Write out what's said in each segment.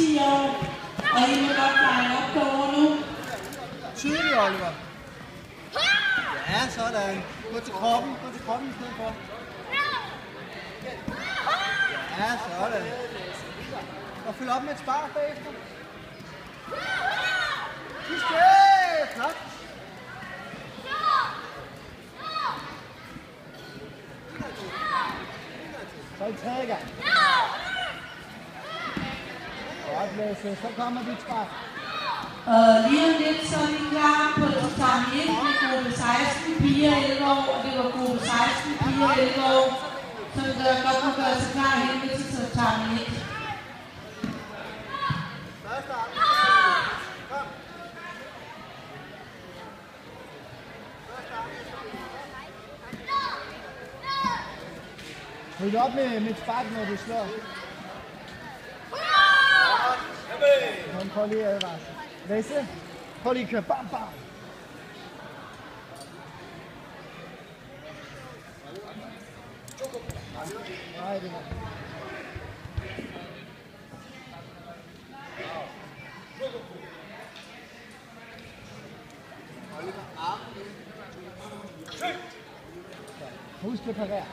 10 år, og I må godt lege opgave nu. Tydeligt, Oliver. Ja, sådan. Gå til kroppen i stedet for. Ja, sådan. Og følg op med et spar bagefter. Flot. Så i tredje gang. Godt, Lasse. Så kommer dit spar. Lige om lidt, så er vi klar på Tamin 1 med gruppe 16 piger 11 år, og det var gruppe 16 piger 11 år, så vi godt må gøre sig klar hen til Tamin 1. Følg op med spark, når du slår. Kom, prøv lige at advare. Lasse, prøv lige at køre. Bam, bam. Nej, det var. Husk at parere.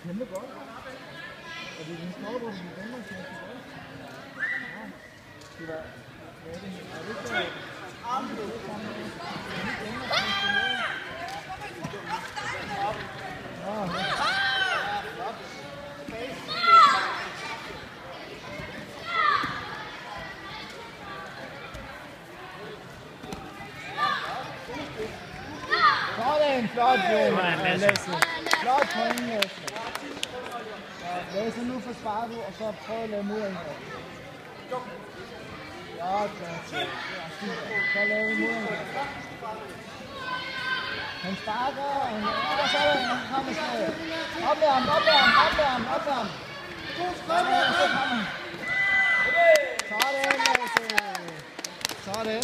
Kæmpe godt. Og det er den store på den Danmark, som er godt. Ja. Det var... Hvad er det? Er det ikke der? Armen er ude sammen med. Sådan, flot, Lasse. Flot point, Lasse. Lasse, nu forsvarer du, og så prøv at lave modangrebet. Flot, Lasse. Så lave modangrebet. Han sparker, og han kommer slaget. Op med ham. Sådan, Lasse. Sådan.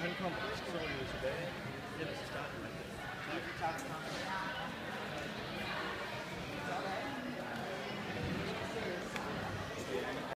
Han kom, så var vi tilbage. Ellers så starter man.